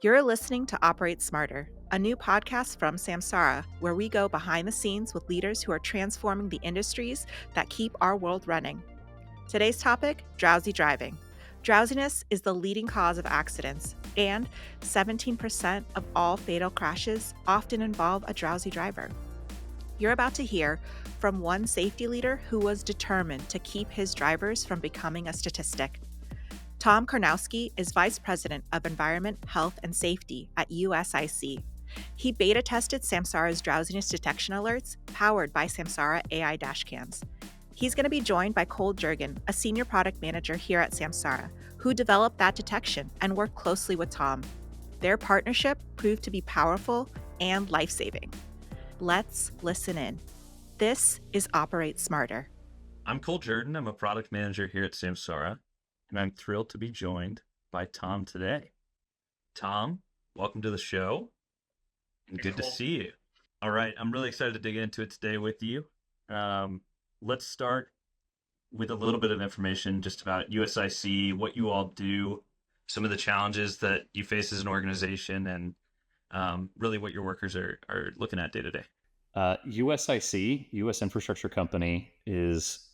You're listening to Operate Smarter, a new podcast from Samsara, where we go behind the scenes with leaders who are transforming the industries that keep our world running. Today's topic, drowsy driving. Drowsiness is the leading cause of accidents, and 17% of all fatal crashes often involve a drowsy driver. You're about to hear from one safety leader who was determined to keep his drivers from becoming a statistic. Tom Karnowski is Vice President of Environment, Health, and Safety at USIC. He beta tested Samsara's drowsiness detection alerts powered by Samsara AI dashcams. He's going to be joined by Cole Jurden, a Senior Product Manager here at Samsara, who developed that detection and worked closely with Tom. Their partnership proved to be powerful and life-saving. Let's listen in. This is Operate Smarter. I'm Cole Jurden. I'm a product manager here at Samsara, and I'm thrilled to be joined by Tom today. Tom, welcome to the show, and good to see you. All right, I'm really excited to dig into it today with you. Let's start with a little bit of information just about USIC, what you all do, some of the challenges that you face as an organization, and really what your workers are looking at day to day. USIC, U.S. Infrastructure Company, is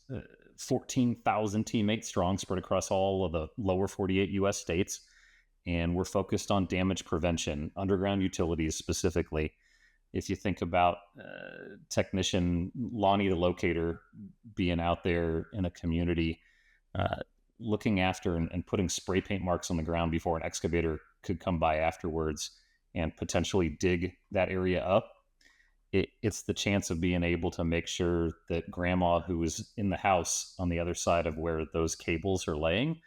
14,000 teammates strong, spread across all of the lower 48 U.S. states. And we're focused on damage prevention, underground utilities specifically. If you think about technician Lonnie the locator being out there in a community, looking after and putting spray paint marks on the ground before an excavator could come by afterwards and potentially dig that area up, it's the chance of being able to make sure that grandma who is in the house on the other side of where those cables are laying,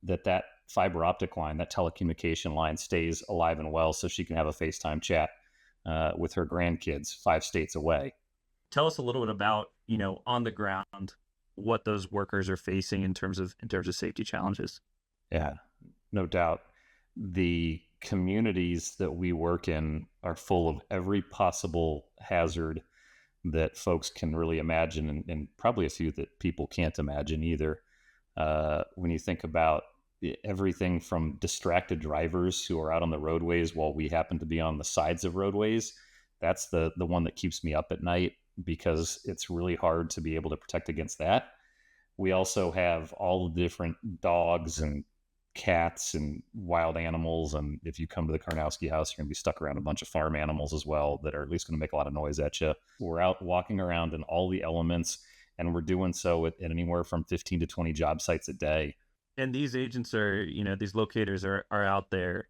that fiber optic line, that telecommunication line stays alive and well so she can have a FaceTime chat with her grandkids 5 states away. Tell us a little bit about, on the ground, what those workers are facing in terms of safety challenges. Yeah, no doubt. The communities that we work in are full of every possible hazard that folks can really imagine, and probably a few that people can't imagine either. When you think about everything from distracted drivers who are out on the roadways while we happen to be on the sides of roadways, that's the one that keeps me up at night, because it's really hard to be able to protect against that. We also have all the different dogs and cats and wild animals, and if you come to the Karnowski house, you're going to be stuck around a bunch of farm animals as well that are at least going to make a lot of noise at you. We're out walking around in all the elements, and we're doing so at anywhere from 15 to 20 job sites a day. And these agents are, these locators are out there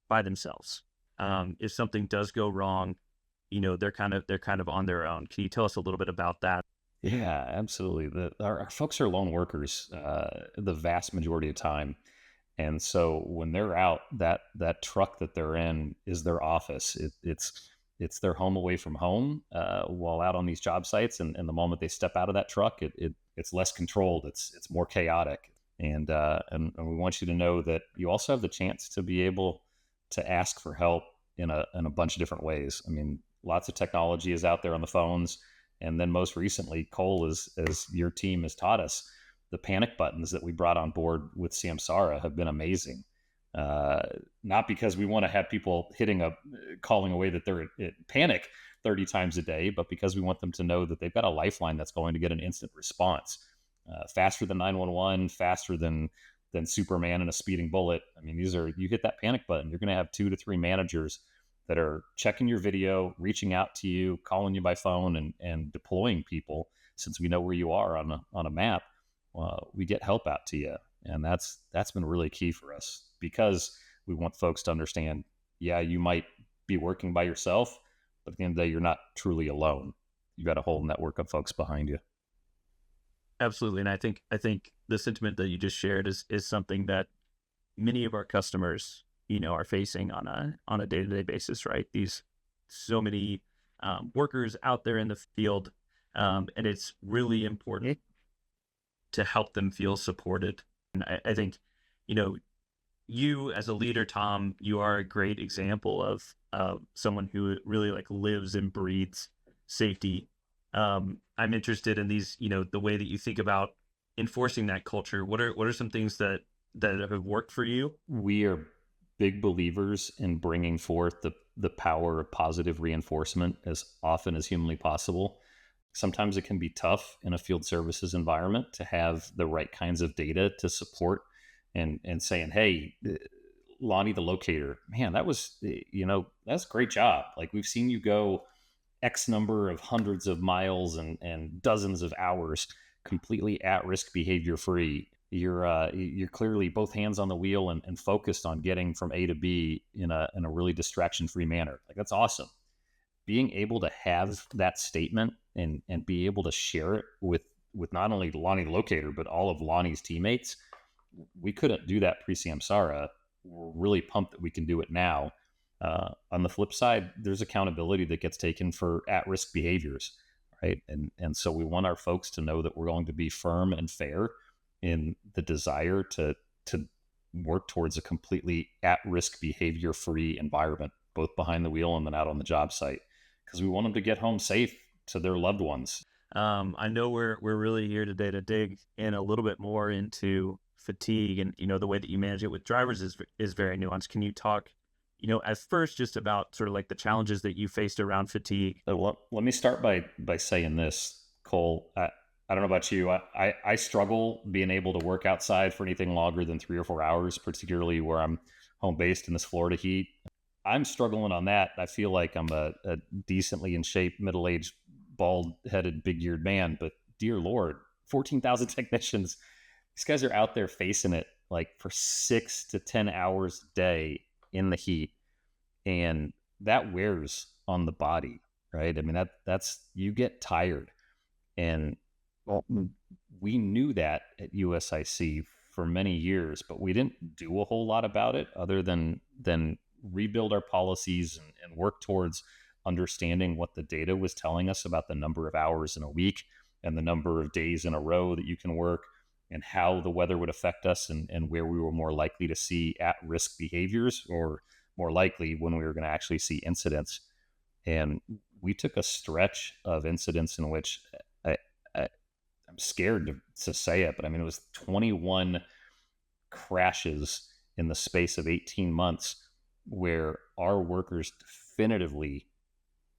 by themselves. If something does go wrong, they're kind of on their own. Can you tell us a little bit about that? Yeah, absolutely. Our folks are lone workers the vast majority of the time. And so when they're out, that truck that they're in is their office. It's their home away from home while out on these job sites. And the moment they step out of that truck, it's less controlled. It's more chaotic. And we want you to know that you also have the chance to be able to ask for help in a bunch of different ways. I mean, lots of technology is out there on the phones. And then most recently, Cole, as your team has taught us, the panic buttons that we brought on board with Samsara have been amazing. Not because we want to have people calling away that they're in panic 30 times a day, but because we want them to know that they've got a lifeline that's going to get an instant response. Faster than 911, faster than Superman and a speeding bullet. I mean, you hit that panic button, you're going to have 2 to 3 managers that are checking your video, reaching out to you, calling you by phone, and deploying people. Since we know where you are on a map, we get help out to you. And that's been really key for us, because we want folks to understand, yeah, you might be working by yourself, but at the end of the day, you're not truly alone. You've got a whole network of folks behind you. Absolutely. And I think the sentiment that you just shared is something that many of our customers, are facing on a day-to-day basis, right? These so many workers out there in the field, and it's really important to help them feel supported. And I think, you as a leader, Tom, you are a great example of someone who really lives and breathes safety. I'm interested in these, the way that you think about enforcing that culture. What are some things that have worked for you? We are big believers in bringing forth the power of positive reinforcement as often as humanly possible. Sometimes it can be tough in a field services environment to have the right kinds of data to support and saying, hey, Lonnie, the locator, man, that's a great job. Like, we've seen you go X number of hundreds of miles and dozens of hours completely at-risk, behavior free. You're clearly both hands on the wheel and focused on getting from A to B in a really distraction-free manner. Like, that's awesome. Being able to have that statement and be able to share it with not only Lonnie the locator, but all of Lonnie's teammates. We couldn't do that pre-Samsara. We're really pumped that we can do it now. On the flip side, there's accountability that gets taken for at-risk behaviors, right? And so we want our folks to know that we're going to be firm and fair in the desire to work towards a completely at-risk, behavior-free environment, both behind the wheel and then out on the job site, because we want them to get home safe to their loved ones. I know we're really here today to dig in a little bit more into fatigue, and the way that you manage it with drivers is very nuanced. Can you talk, at first, just about sort of like the challenges that you faced around fatigue? Let me start by saying this, Cole. I don't know about you. I struggle being able to work outside for anything longer than 3 or 4 hours, particularly where I'm home based in this Florida heat. I'm struggling on that. I feel like I'm a decently in shape, middle-aged, bald-headed, big-eared man, but dear Lord, 14,000 technicians, these guys are out there facing it like for 6 to 10 hours a day in the heat, and that wears on the body, right? I mean, that's you get tired, and we knew that at USIC for many years, but we didn't do a whole lot about it other than rebuild our policies and work towards understanding what the data was telling us about the number of hours in a week and the number of days in a row that you can work, and how the weather would affect us, and where we were more likely to see at-risk behaviors, or more likely when we were going to actually see incidents. And we took a stretch of incidents in which I'm scared to say it, but I mean, it was 21 crashes in the space of 18 months where our workers definitively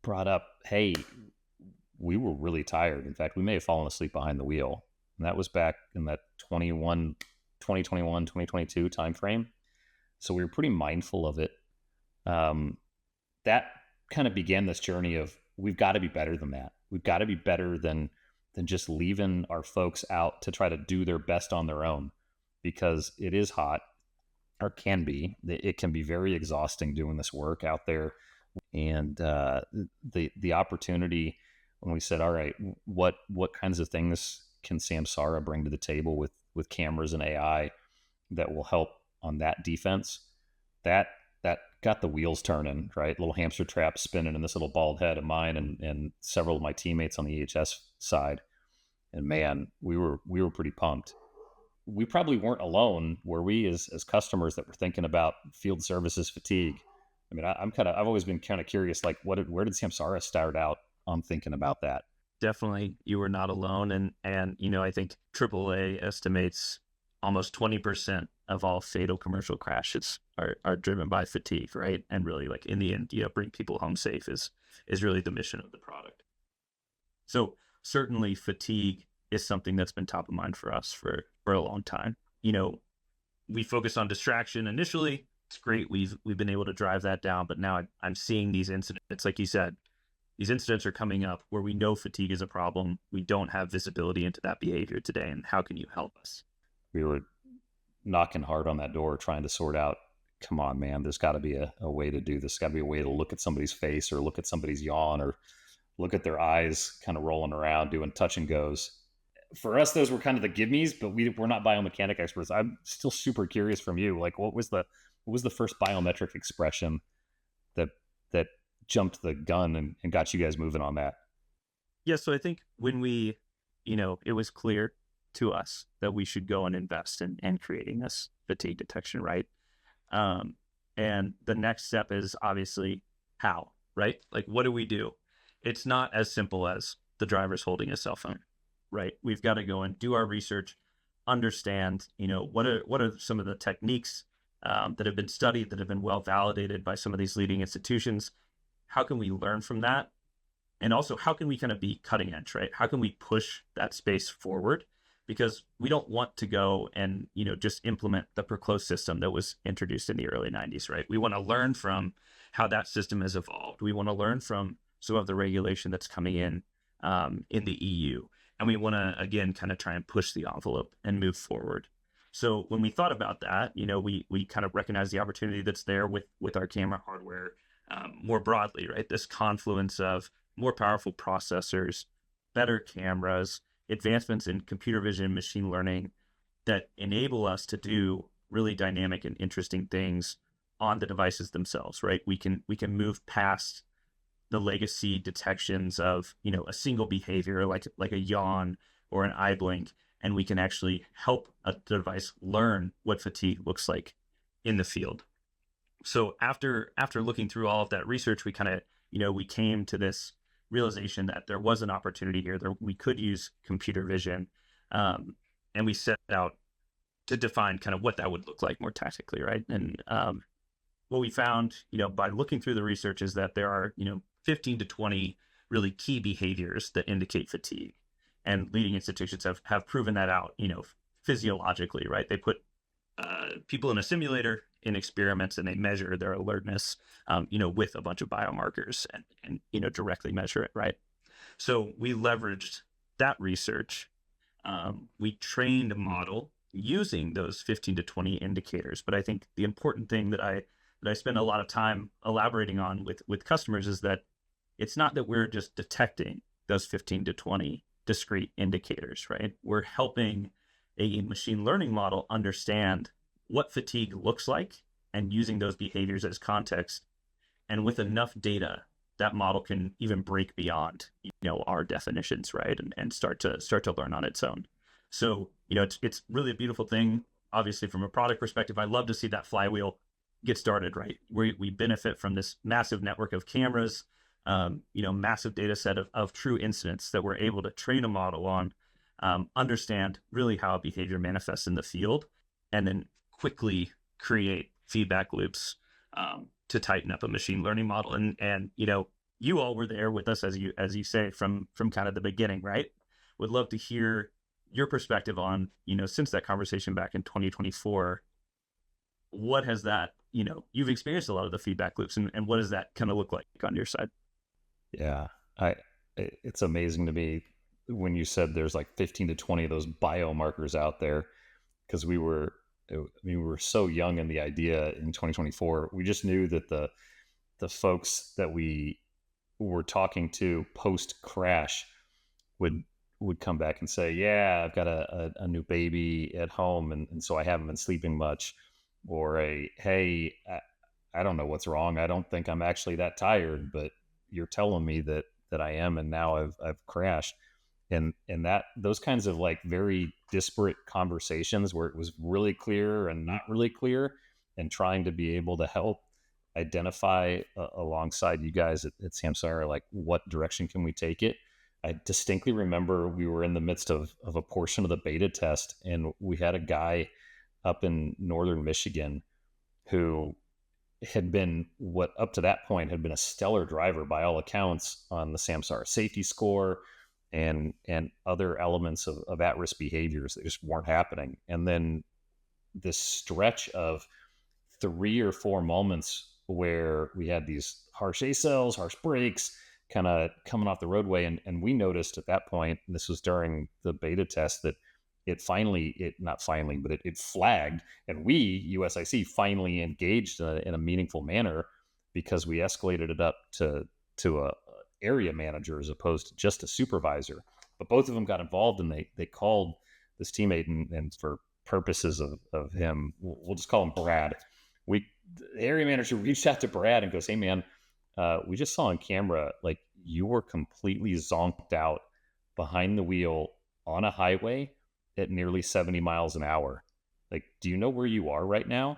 brought up, hey, we were really tired. In fact, we may have fallen asleep behind the wheel. And that was back in that 2021, 2022 timeframe. So we were pretty mindful of it. That kind of began this journey of, we've got to be better than that. We've got to be better than just leaving our folks out to try to do their best on their own, because it is hot, or can be. It can be very exhausting doing this work out there. And the opportunity, when we said, all right, what kinds of things can Samsara bring to the table with cameras and AI that will help on that defense, that got the wheels turning, right? Little hamster trap spinning in this little bald head of mine and several of my teammates on the EHS side. And man, we were pretty pumped. We probably weren't alone, were we, as customers that were thinking about field services fatigue? I mean, I've always been kind of curious, like, where did Samsara start out on thinking about that? Definitely, you were not alone, and I think AAA estimates almost 20% of all fatal commercial crashes are driven by fatigue, right? And really, like, in the end, bring people home safe is really the mission of the product. So certainly, fatigue is something that's been top of mind for us for a long time. We focused on distraction initially. It's great. We've been able to drive that down, but now I'm seeing these incidents, like you said. These incidents are coming up where we know fatigue is a problem. We don't have visibility into that behavior today. And how can you help us? We were knocking hard on that door, trying to sort out, come on, man, there's got to be a way to do this. There's got to be a way to look at somebody's face, or look at somebody's yawn, or look at their eyes kind of rolling around, doing touch and goes. For us, those were kind of the gimmies, but we're not biomechanic experts. I'm still super curious from you. Like, what was the first biometric expression that jumped the gun and got you guys moving on that? Yeah, so I think when we, it was clear to us that we should go and invest in creating this fatigue detection, right? And the next step is obviously how, right? Like, what do we do? It's not as simple as the driver's holding a cell phone, right? We've got to go and do our research, understand, what are some of the techniques that have been studied, that have been well validated by some of these leading institutions. How can we learn from that? And also, how can we kind of be cutting edge, right? How can we push that space forward? Because we don't want to go and, just implement the per-close system that was introduced in the early 90s, right? We want to learn from how that system has evolved. We want to learn from some of the regulation that's coming in the EU. And we want to, again, kind of try and push the envelope and move forward. So when we thought about that, we kind of recognize the opportunity that's there with our camera hardware more broadly, right? This confluence of more powerful processors, better cameras, advancements in computer vision, machine learning that enable us to do really dynamic and interesting things on the devices themselves, right? We can move past the legacy detections of, a single behavior like a yawn or an eye blink, and we can actually help a device learn what fatigue looks like in the field. So after looking through all of that research, we kind of, we came to this realization that there was an opportunity here, that we could use computer vision, and we set out to define kind of what that would look like more tactically, right? And what we found, by looking through the research is that there are, 15 to 20 really key behaviors that indicate fatigue. And leading institutions have proven that out, physiologically, right? They put people in a simulator in experiments and they measure their alertness, with a bunch of biomarkers and directly measure it, right? So we leveraged that research. We trained a model using those 15 to 20 indicators. But I think the important thing that I spend a lot of time elaborating on with customers is that it's not that we're just detecting those 15 to 20 discrete indicators, right? We're helping a machine learning model understand what fatigue looks like and using those behaviors as context. And with enough data, that model can even break beyond, our definitions, right? And start to learn on its own. So, it's really a beautiful thing. Obviously, from a product perspective, I love to see that flywheel get started, right? We benefit from this massive network of cameras, massive data set of true incidents that we're able to train a model on, understand really how a behavior manifests in the field, and then quickly create feedback loops to tighten up a machine learning model. And you all were there with us, as you say, from kind of the beginning, right? Would love to hear your perspective on, since that conversation back in 2024, what has that, you've experienced a lot of the feedback loops, and what does that kind of look like on your side? Yeah, it's amazing to me when you said there's like 15 to 20 of those biomarkers out there, because we were so young in the idea in 2024. We just knew that the folks that we were talking to post crash would come back and say, yeah, I've got a new baby at home, and so I haven't been sleeping much, or hey, I don't know what's wrong. I don't think I'm actually that tired, but you're telling me that I am, and now I've crashed. And that those kinds of like very disparate conversations where it was really clear and not really clear, and trying to be able to help identify alongside you guys at Samsara, like what direction can we take it. I distinctly remember we were in the midst of a portion of the beta test, and we had a guy up in northern Michigan who had been, what up to that point had been a stellar driver by all accounts on the Samsara safety score and other elements of at-risk behaviors that just weren't happening. And then this stretch of 3 or 4 moments where we had these harsh A-cells, harsh brakes, kind of coming off the roadway. And we noticed at that point, and this was during the beta test, that it flagged, and we, USIC, finally engaged in a meaningful manner, because we escalated it up to a area manager as opposed to just a supervisor. But both of them got involved, and they called this teammate, and for purposes of him, we'll just call him Brad. The area manager reached out to Brad and goes, hey man, we just saw on camera, like, you were completely zonked out behind the wheel on a highway at nearly 70 miles an hour. Like, do you know where you are right now?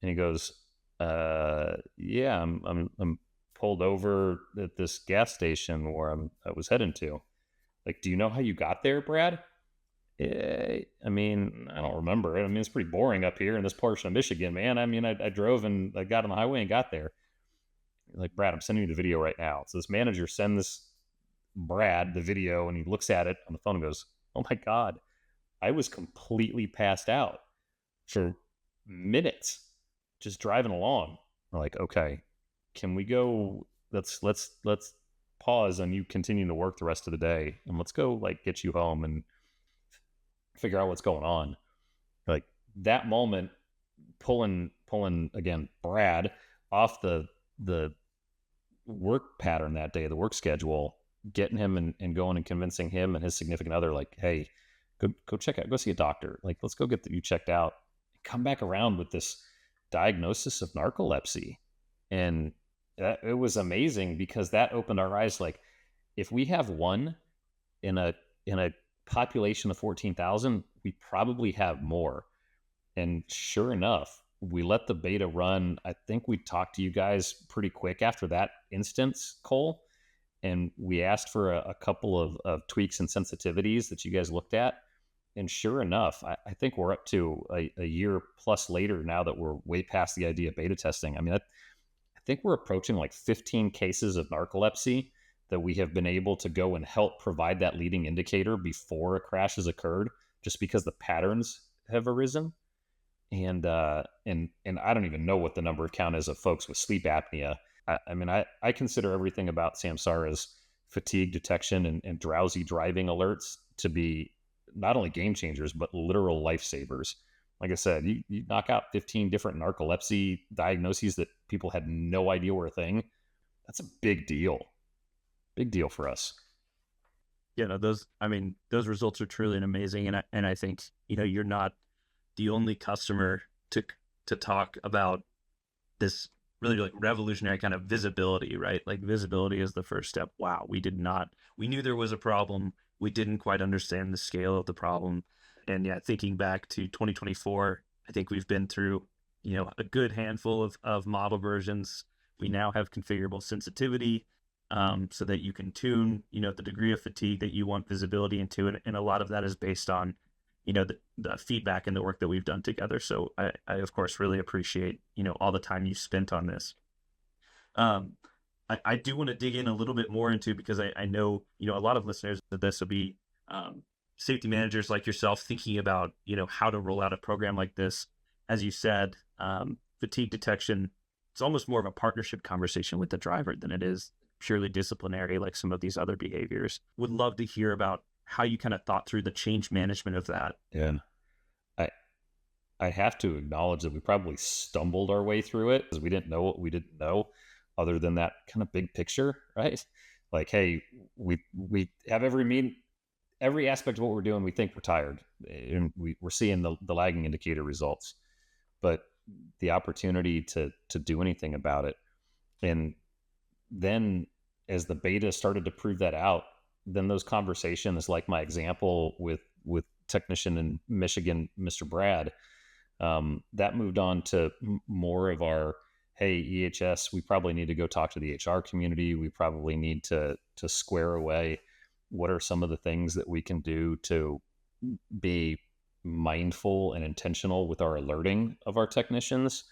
And he goes, yeah, I'm pulled over at this gas station where I was heading to. Like, do you know how you got there, Brad? I mean, I don't remember it. I mean, it's pretty boring up here in this portion of Michigan, man. I mean, I drove and I got on the highway and got there. Like, Brad, I'm sending you the video right now. So this manager sends Brad the video, and he looks at it on the phone and goes, "Oh my God, I was completely passed out for minutes just driving along." We're like, "Okay, can we go? Let's pause and you continue to work the rest of the day, and let's go like get you home and figure out what's going on." Like, that moment, pulling again Brad off the work pattern that day, the work schedule, getting him and going and convincing him and his significant other, like, "Hey, go check out, go see a doctor. Like, let's go get you checked out." Come back around with this diagnosis of narcolepsy. And it was amazing because that opened our eyes. Like, if we have one in a population of 14,000, we probably have more. And sure enough, we let the beta run. I think we talked to you guys pretty quick after that instance, Cole, and we asked for a couple of tweaks and sensitivities that you guys looked at. And sure enough, I think we're up to a year plus later now that we're way past the idea of beta testing. I mean, I think we're approaching like 15 cases of narcolepsy that we have been able to go and help provide that leading indicator before a crash has occurred, just because the patterns have arisen. And I don't even know what the number of count is of folks with sleep apnea. I mean, I consider everything about Samsara's fatigue detection and drowsy driving alerts to be not only game changers, but literal lifesavers. Like I said, you knock out 15 different narcolepsy diagnoses that people had no idea were a thing. That's a big deal. Big deal for us. Yeah, no, those results are truly amazing. And I think, you're not the only customer to talk about this really like revolutionary kind of visibility, right? Like, visibility is the first step. Wow, we knew there was a problem. We didn't quite understand the scale of the problem. And yeah, thinking back to 2024, I think we've been through, a good handful of model versions. We now have configurable sensitivity, so that you can tune, the degree of fatigue that you want visibility into. And a lot of that is based on, the feedback and the work that we've done together. So I of course really appreciate, all the time you spent on this. I do want to dig in a little bit more into, because I know, a lot of listeners that this will be safety managers like yourself thinking about, how to roll out a program like this. As you said, fatigue detection, it's almost more of a partnership conversation with the driver than it is purely disciplinary, like some of these other behaviors. Would love to hear about how you kind of thought through the change management of that. Yeah. I have to acknowledge that we probably stumbled our way through it because we didn't know what we didn't know, other than that kind of big picture, right? Like, hey, we have every aspect of what we're doing, we think we're tired, and we're seeing the lagging indicator results, but the opportunity to do anything about it. And then as the beta started to prove that out, then those conversations, like my example with technician in Michigan, Mr. Brad, that moved on to more of our, hey, EHS, we probably need to go talk to the HR community. We probably need to square away what are some of the things that we can do to be mindful and intentional with our alerting of our technicians.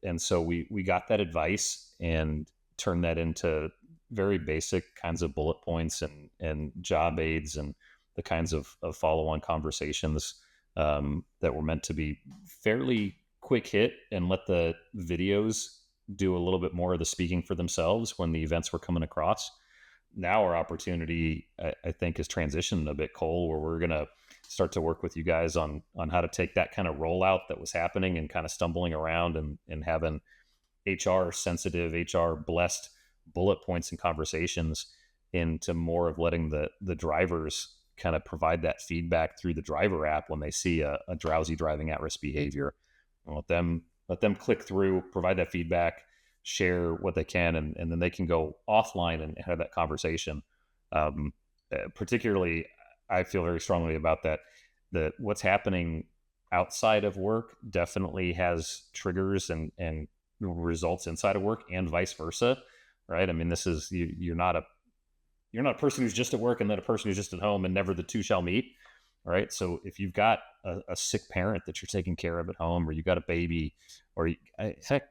And so we got that advice and turned that into very basic kinds of bullet points and job aids and the kinds of follow-on conversations that were meant to be fairly quick hit and let the videos do a little bit more of the speaking for themselves when the events were coming across. Now our opportunity, I think, is transitioned a bit, Cole, where we're going to start to work with you guys on how to take that kind of rollout that was happening and kind of stumbling around and having HR sensitive, HR blessed bullet points and conversations into more of letting the drivers kind of provide that feedback through the driver app when they see a drowsy driving at risk behavior. And let them click through, provide that feedback, share what they can, and then they can go offline and have that conversation. Particularly, I feel very strongly about that what's happening outside of work definitely has triggers and results inside of work, and vice versa, right? I mean, this is you're not a person who's just at work and then a person who's just at home, and never the two shall meet. right? So if you've got a sick parent that you're taking care of at home, or you got a baby, or heck,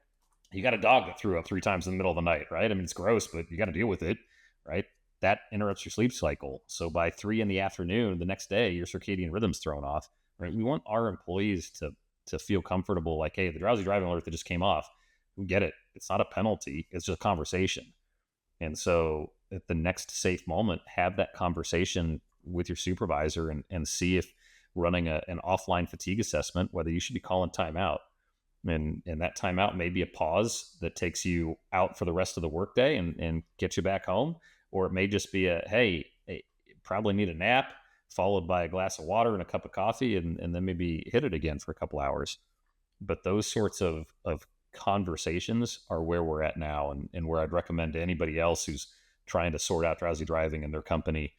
you got a dog that threw up 3 times in the middle of the night, right? I mean, it's gross, but you got to deal with it, right? That interrupts your sleep cycle. So by 3 in the afternoon, the next day, your circadian rhythm's thrown off, right? We want our employees to feel comfortable, like, hey, the drowsy driving alert that just came off, we get it. It's not a penalty. It's just a conversation. And so at the next safe moment, have that conversation with your supervisor and see if running an offline fatigue assessment, whether you should be calling timeout. And that timeout may be a pause that takes you out for the rest of the workday and gets you back home. Or it may just be hey, you probably need a nap, followed by a glass of water and a cup of coffee, and then maybe hit it again for a couple hours. But those sorts of conversations are where we're at now, and where I'd recommend to anybody else who's trying to sort out drowsy driving in their company,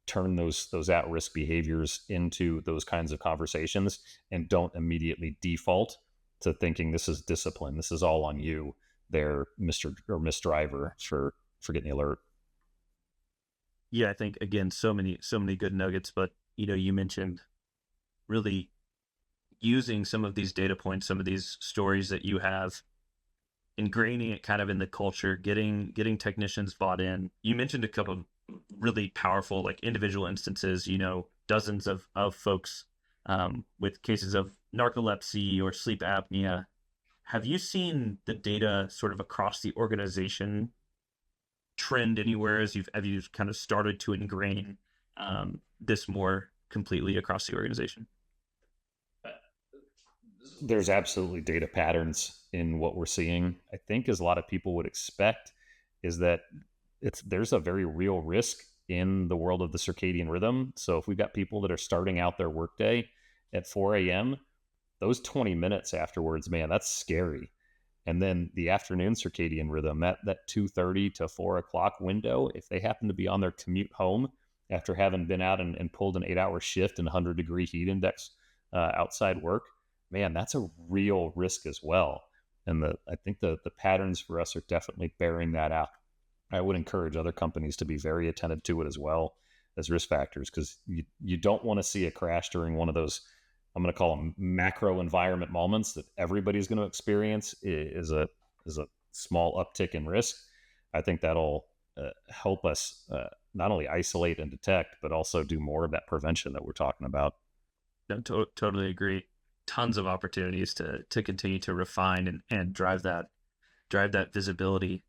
turn those at-risk behaviors into those kinds of conversations, and don't immediately default to thinking this is discipline. This is all on you there, Mr. or Miss Driver, for getting the alert. Yeah, I think again, so many good nuggets, but you mentioned really using some of these data points, some of these stories that you have, ingraining it kind of in the culture, getting technicians bought in. You mentioned a couple of really powerful, like, individual instances, dozens of folks with cases of narcolepsy or sleep apnea. Have you seen the data sort of across the organization trend anywhere as you've kind of started to ingrain this more completely across the organization? There's absolutely data patterns in what we're seeing. I think, as a lot of people would expect, is that there's a very real risk in the world of the circadian rhythm. So if we've got people that are starting out their workday at 4 a.m., those 20 minutes afterwards, man, that's scary. And then the afternoon circadian rhythm, that 2:30 to 4 o'clock window, if they happen to be on their commute home after having been out and pulled an 8-hour shift in 100-degree heat index outside work, man, that's a real risk as well. And I think the patterns for us are definitely bearing that out. I would encourage other companies to be very attentive to it as well as risk factors, because you don't want to see a crash during one of those, I'm going to call them macro environment moments that everybody's going to experience, is a small uptick in risk. I think that'll help us not only isolate and detect, but also do more of that prevention that we're talking about. Totally agree. Tons of opportunities to continue to refine and drive that visibility.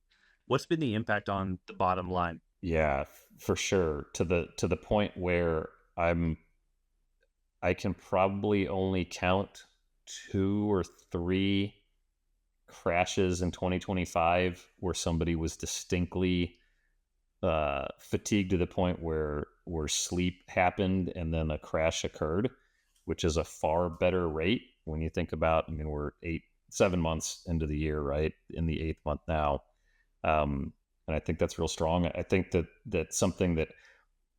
What's been the impact on the bottom line? Yeah, for sure. To the point where I can probably only count 2 or 3 crashes in 2025 where somebody was distinctly fatigued to the point where sleep happened and then a crash occurred, which is a far better rate when you think about, I mean, we're 7 months into the year, right? In the 8th month now. And I think that's real strong. I think that's something that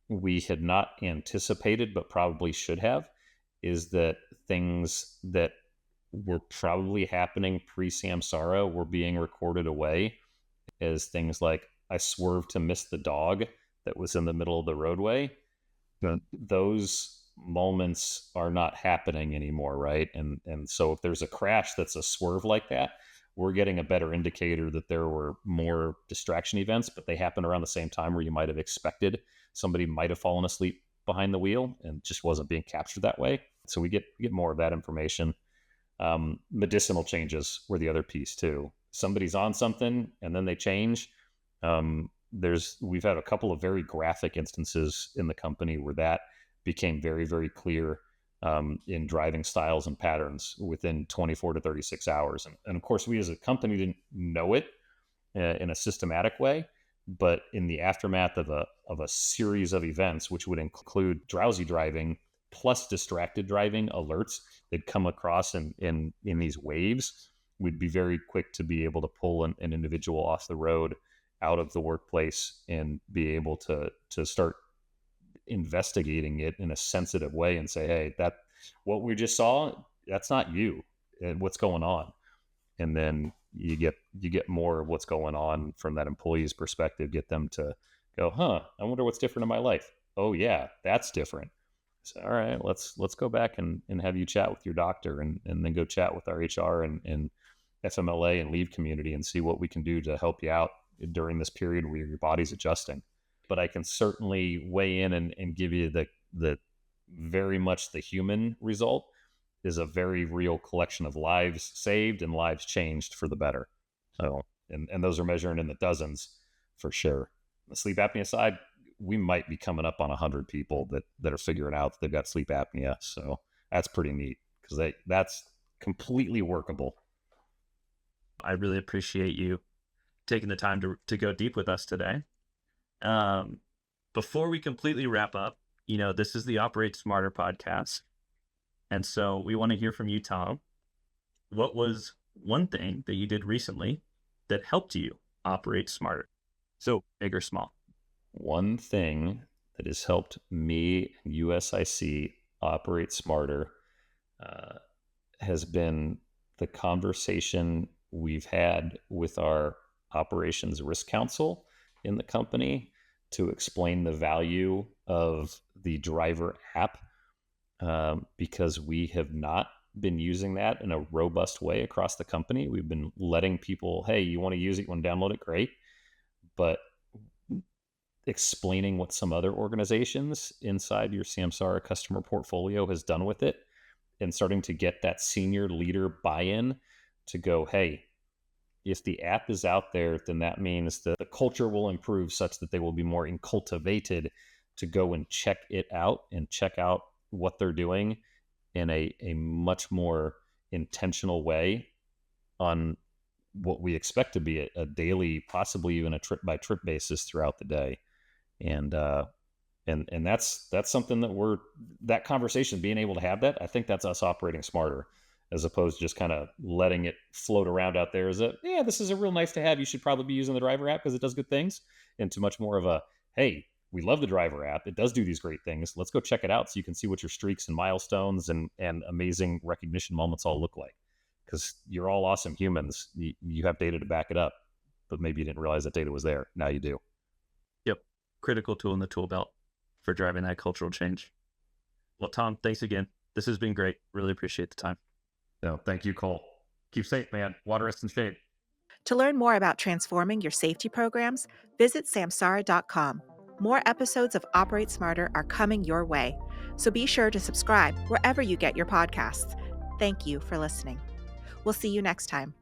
we had not anticipated, but probably should have, is that things that were probably happening pre-Samsara were being recorded away as things like, I swerved to miss the dog that was in the middle of the roadway. Those moments are not happening anymore, right? And so if there's a crash that's a swerve like that, we're getting a better indicator that there were more distraction events, but they happened around the same time where you might have expected somebody might have fallen asleep behind the wheel and just wasn't being captured that way. So we get more of that information. Medicinal changes were the other piece too. Somebody's on something and then they change. We've had a couple of very graphic instances in the company where that became very, very clear in driving styles and patterns within 24 to 36 hours. And of course, we as a company didn't know it in a systematic way, but in the aftermath of a series of events, which would include drowsy driving plus distracted driving alerts that come across in these waves, we'd be very quick to be able to pull an individual off the road, out of the workplace, and be able to start investigating it in a sensitive way and say, hey, that what we just saw, that's not you, and what's going on. And then you get more of what's going on from that employee's perspective, get them to go, I wonder what's different in my life. oh yeah, that's different. So, all right, let's go back and have you chat with your doctor, and then go chat with our HR and FMLA and leave community, and see what we can do to help you out during this period where your body's adjusting. But I can certainly weigh in and give you the very much the human result is a very real collection of lives saved and lives changed for the better. So, and those are measuring in the dozens for sure. The sleep apnea side, we might be coming up on 100 people that are figuring out that they've got sleep apnea. So that's pretty neat, because that's completely workable. I really appreciate you taking the time to go deep with us today. Before we completely wrap up, this is the Operate Smarter podcast. And so we want to hear from you, Tom. What was one thing that you did recently that helped you operate smarter? So big or small? One thing that has helped me and USIC operate smarter has been the conversation we've had with our operations risk council in the company to explain the value of the driver app, because we have not been using that in a robust way across the company. We've been letting people, hey, you want to use it, you want to download it, great. But explaining what some other organizations inside your Samsara customer portfolio has done with it, and starting to get that senior leader buy-in to go, hey, if the app is out there, then that means that the culture will improve such that they will be more incultivated to go and check it out and check out what they're doing in a much more intentional way on what we expect to be a daily, possibly even a trip by trip basis throughout the day. And that's something that conversation, being able to have that, I think that's us operating smarter, as opposed to just kind of letting it float around out there as this is a real nice to have. You should probably be using the driver app because it does good things, into much more of a, hey, we love the driver app. It does do these great things. Let's go check it out so you can see what your streaks and milestones and amazing recognition moments all look like. Because you're all awesome humans. You have data to back it up, but maybe you didn't realize that data was there. Now you do. Yep. Critical tool in the tool belt for driving that cultural change. Well, Tom, thanks again. This has been great. Really appreciate the time. No, thank you, Cole. Keep safe, man. Water, rest, and shade. To learn more about transforming your safety programs, visit samsara.com. More episodes of Operate Smarter are coming your way, so be sure to subscribe wherever you get your podcasts. Thank you for listening. We'll see you next time.